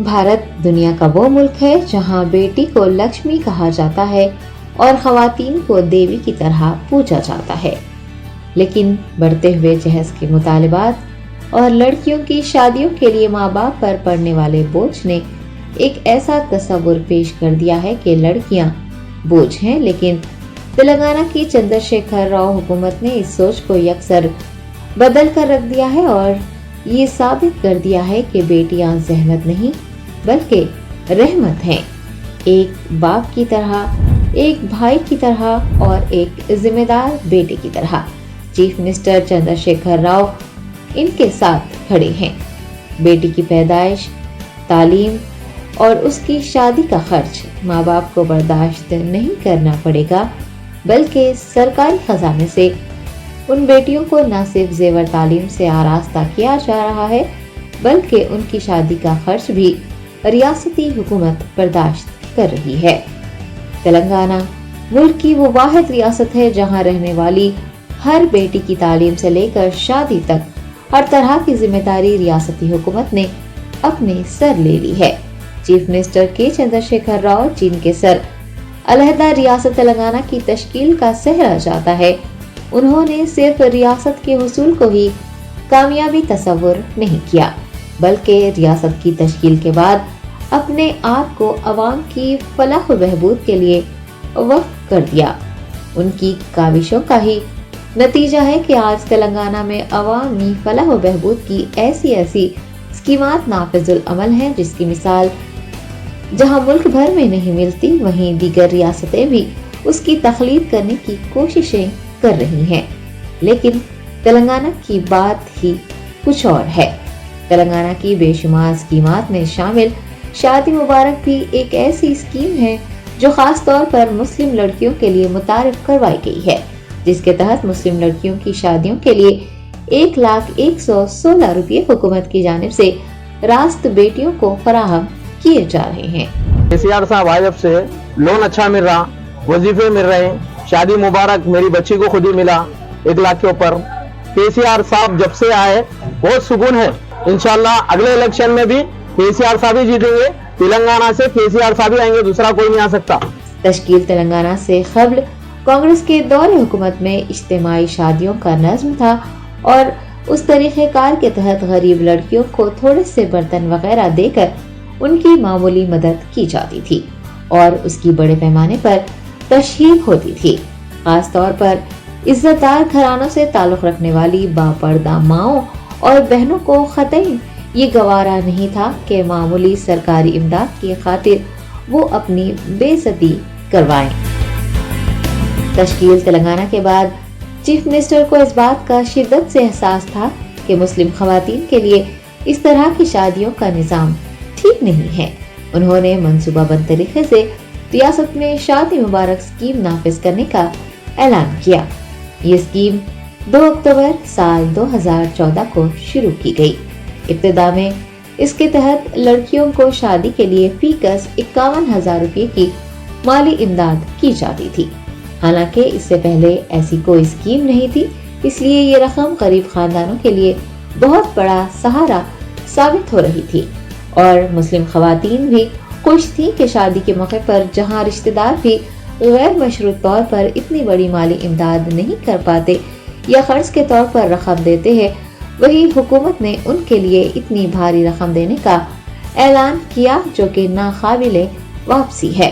भारत दुनिया का वो मुल्क है जहां बेटी को लक्ष्मी कहा जाता है और खवातीन को देवी की तरह पूजा जाता है। लेकिन बढ़ते हुए जहेज के मुतालिबात और लड़कियों की शादियों के लिए माँ बाप पर पड़ने वाले बोझ ने एक ऐसा तस्वुर पेश कर दिया है कि लड़कियां बोझ हैं, लेकिन तेलंगाना की चंद्रशेखर राव हुकूमत ने इस सोच को यकसर बदल कर रख दिया है और ये साबित कर दिया है कि बेटियां जहमत नहीं बल्कि रहमत हैं। एक बाप की तरह, एक भाई की तरह और एक जिम्मेदार बेटे की तरह चीफ मिनिस्टर चंद्रशेखर राव इनके साथ खड़े हैं। बेटी की पैदाइश, तालीम और उसकी शादी का खर्च माँ बाप को बर्दाश्त नहीं करना पड़ेगा, बल्कि सरकारी खजाने से उन बेटियों को न सिर्फ जेवर तालीम से आरास्ता किया जा रहा है, बल्कि उनकी शादी का खर्च भी रियासती हुकूमत बर्दाश्त कर रही है। तेलंगाना मुल्क की वो वाहिद रियासत है जहां रहने वाली हर बेटी की तालीम से लेकर शादी तक हर तरह की जिम्मेदारी रियासती हुकूमत ने अपने सर ले ली है। चीफ मिनिस्टर के चंद्रशेखर राव, जिनके सर अलहदा रियासत तेलंगाना की तश्कील का सहरा जाता है, उन्होंने सिर्फ रियासत के हुसूल को ही कामयाबी तस्वुर नहीं किया, बल्कि रियासत की तश्कील के बाद अपने आप को अवाम की फलाह व बहबूद के लिए वक्फ कर दिया। उनकी काविशों का ही नतीजा है कि आज तेलंगाना में अवामी फलाह व बहबूद की ऐसी स्कीमात नाफिजुल अमल हैं, जिसकी मिसाल जहां मुल्क भर में नहीं मिलती, वहीं दीगर रियासतें भी उसकी तख्लीद करने की कोशिशें कर रही हैं। लेकिन तेलंगाना की बात ही कुछ और है। तेलंगाना की बेशुमार स्कीमात में शामिल शादी मुबारक भी एक ऐसी स्कीम है जो खास तौर पर मुस्लिम लड़कियों के लिए मुतारिफ करवाई गई है, जिसके तहत मुस्लिम लड़कियों की शादियों के लिए 1,116 रुपये हुकूमत की जानिब से रास्त बेटियों को फराहम किए जा रहे हैं। केसीआर साहब आए जब से लोन अच्छा मिल रहा, वजीफे मिल रहे, शादी मुबारक मेरी बच्ची को खुद ही मिला 1 लाख के ऊपर। केसीआर साहब जब से आए बहुत सुकून है। इंशाल्लाह अगले इलेक्शन में भी केसीआर साहब ही जीतेंगे। तेलंगाना से केसीआर साहब ही आएंगे, दूसरा कोई नहीं आ सकता। तश्कील तेलंगाना से कबल कांग्रेस के दौरे हुकूमत में इज्तिमाई शादियों का नज़्म था और उस तरीक़ेकार के तहत गरीब लड़कियों को थोड़े से बर्तन वगैरह देकर उनकी मामूली मदद की जाती थी और उसकी बड़े पैमाने पर तशहीर होती थी। खास तौर पर इज्जतदार घरानों से ताल्लुक़ रखने वाली बापर्दा माओं और बहनों को ख़तई ये गवारा नहीं था कि मामूली सरकारी इमदाद की खातिर वो अपनी बेइज्जती करवाएं। तश्कील तेलंगाना के बाद चीफ मिनिस्टर को इस बात का शिद्दत से एहसास था कि मुस्लिम खवातीन के लिए इस तरह की शादियों का निज़ाम ठीक नहीं है। उन्होंने मंसूबाबंद तरीके से रियासत में शादी मुबारक स्कीम नाफिज करने का ऐलान किया। ये स्कीम 2 अक्टूबर साल 2014 को शुरू की गई। इब्तिदा में इसके तहत लड़कियों को शादी के लिए फीकस 51,000 रुपये की माली इमदाद की जाती थी। हालांकि इससे पहले ऐसी कोई स्कीम नहीं थी, इसलिए ये रकम गरीब खानदानों के लिए बहुत बड़ा सहारा साबित हो रही थी और मुस्लिम खवातीन भी खुश थी कि शादी के मौके पर जहां रिश्तेदार भी गैर मशरूत तौर पर इतनी बड़ी माली इमदाद नहीं कर पाते या खर्च के तौर पर रकम देते हैं, वही हुकूमत ने उनके लिए इतनी भारी रकम देने का ऐलान किया जो कि नाकाबिले वापसी है।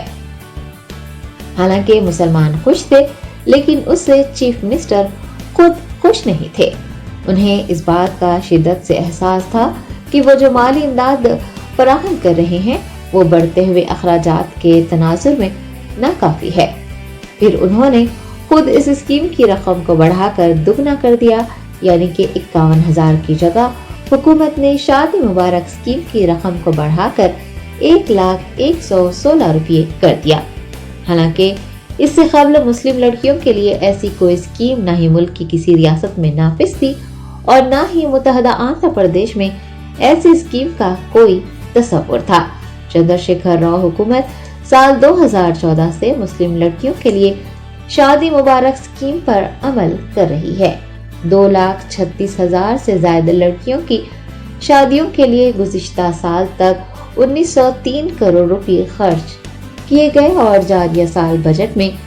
हालांकि मुसलमान खुश थे, लेकिन उससे चीफ मिनिस्टर खुद खुश नहीं थे। उन्हें इस बात का शिद्दत से एहसास था कि वो जो माली इमदाद फराहम कर रहे हैं वो बढ़ते हुए अखराजात के तनाजुर में नाकाफी है। फिर उन्होंने खुद इस स्कीम की रकम को बढ़ाकर दुगना कर दिया, यानी कि 51,000 की जगह हुकूमत ने शादी मुबारक स्कीम की रकम को बढ़ाकर 1,116 रुपये कर दिया। हालांकि इससे कबल मुस्लिम लड़कियों के लिए ऐसी कोई स्कीम न ही मुल्क की किसी रियासत में नाफिज थी और न ही मुत्तहदा आंध्र प्रदेश में ऐसी स्कीम का कोई तस्वुर था। चंद्रशेखर राव हुकूमत साल 2014 से मुस्लिम लड़कियों के लिए शादी मुबारक स्कीम पर अमल कर रही है। 2,36,000 से ज्यादा लड़कियों की शादियों के लिए गुज़िश्ता साल तक 1903 करोड़ रुपए खर्च किए गए और जारिया साल बजट में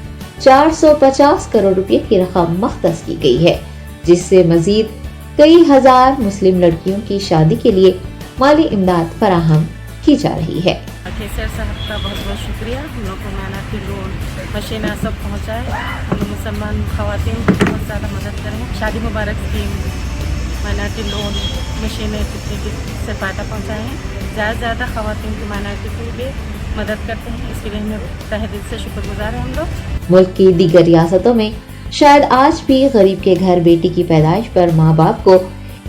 450 करोड़ रुपए की रकम मख्तस की गई है, जिससे मजीद कई हजार मुस्लिम लड़कियों की शादी के लिए माली इमदाद फराहम की जा रही है। केसर साहब का बहुत बहुत शुक्रिया, हम लोग को माइनॉरिटी लोन मशीना सब पहुँचाए, हम लोग मुसलमान खवातीन को बहुत ज़्यादा मदद करें। शादी मुबारक स्कीम, माइनॉरिटी लोन मशीनें से फ़ायदा पहुँचाए हैं। ज़्यादा से ज़्यादा खवातीन की माइनॉरिटी को भी मदद करते हैं, इसके लिए हमें तहे दिल से शुक्रगुजार हैं हम लोग। मुल्क की दीगर रियासतों में शायद आज भी गरीब के घर बेटी की पैदाइश पर माँ बाप को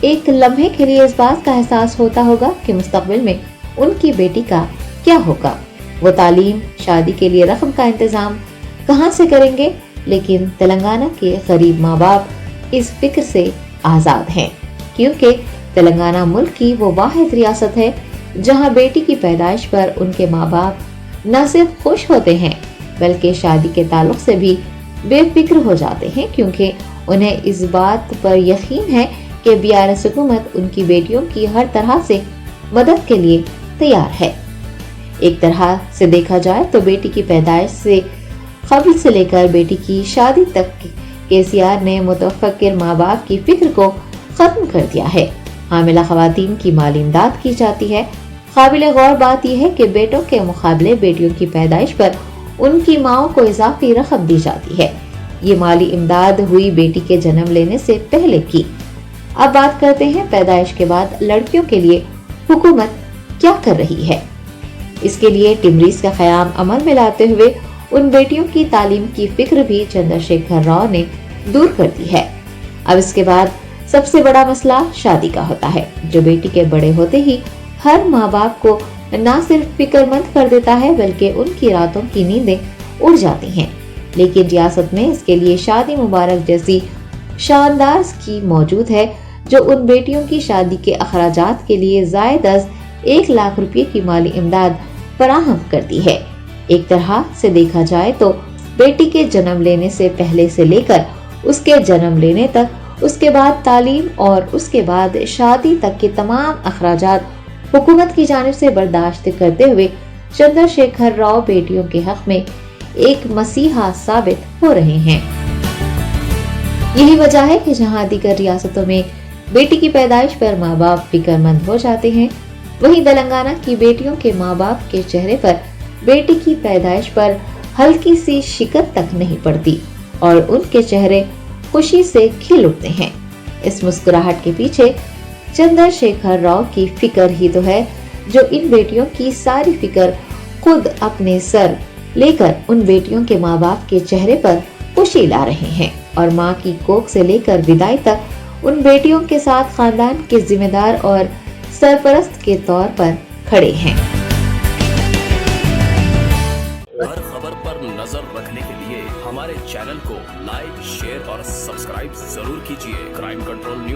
एक लम्हे के लिए इस बात का एहसास होता होगा कि मुस्तकबिल में उनकी बेटी का क्या होगा। वो तालीम, शादी के लिए रकम का इंतजाम कहाँ से करेंगे, लेकिन तेलंगाना के गरीब माँ बाप इस फिक्र से आज़ाद हैं, क्योंकि तेलंगाना मुल्क की वो वाहिद रियासत है जहाँ बेटी की पैदाइश पर उनके माँ बाप न सिर्फ खुश होते हैं बल्कि शादी के ताल्लुक से भी बेफिक्र हो जाते हैं, क्योंकि उन्हें इस बात पर यकीन है कि BRS हुकूमत उनकी बेटियों की हर तरह से मदद के लिए तैयार है। एक तरह से देखा जाए तो बेटी की पैदाइश से कब्ल से लेकर बेटी की शादी तक KCR ने मुतफक्किर माँ बाप की फिक्र को खत्म कर दिया है। हामिला खवातीन की माली इमदाद की जाती है। काबिल गौर बात यह है कि बेटों के मुकाबले बेटियों की पैदाइश पर उनकी माओं को इजाफी रकम दी जाती है। ये माली इमदाद हुई बेटी के जन्म लेने से पहले की। अब बात करते हैं पैदाइश के बाद लड़कियों के लिए हुकूमत क्या कर रही है। इसके लिए टिमरीज का क़याम अमल में लाते हुए उन बेटियों की तालीम की फिक्र भी चंद्रशेखर राव ने दूर कर दी है। अब इसके बाद सबसे बड़ा मसला शादी का होता है, जो बेटी के बड़े होते ही हर माँ बाप को न सिर्फ फिक्रमंद कर देता है बल्कि उनकी रातों की नींदें उड़ जाती हैं। लेकिन रियासत में इसके लिए शादी मुबारक जैसी शानदार स्कीम मौजूद है जो उन बेटियों की शादी के अखराजात के लिए ज़ायद अज़ 1 लाख रुपए की माली इमदाद फराहम करती है। एक तरह से देखा जाए तो बेटी के जन्म लेने से पहले से लेकर उसके जन्म लेने तक, उसके बाद तालीम और उसके बाद शादी तक के तमाम अखराजात हुकूमत की जानिब से बर्दाश्त करते हुए चंद्रशेखर राव बेटियों के हक में एक मसीहा साबित हो रहे हैं। यही वजह है कि जहां दीगर रियासतों में बेटी की पैदाइश पर माँ बाप फिक्रमंद हो जाते हैं, वहीं तेलंगाना की बेटियों के माँ बाप के चेहरे पर बेटी की पैदाइश पर हल्की सी शिकन तक नहीं पड़ती और उनके चेहरे खुशी से खिल उठते हैं। इस मुस्कुराहट के पीछे चंद्रशेखर राव की फिक्र ही तो है, जो इन बेटियों की सारी फिक्र खुद अपने सर लेकर उन बेटियों के माँ बाप के चेहरे पर खुशी ला रहे हैं और माँ की कोख से लेकर विदाई तक उन बेटियों के साथ खानदान के जिम्मेदार और सरपरस्त के तौर पर खड़े हैं। हर खबर पर नजर रखने के लिए हमारे चैनल को लाइक, शेयर और सब्सक्राइब जरूर कीजिए। Crime control news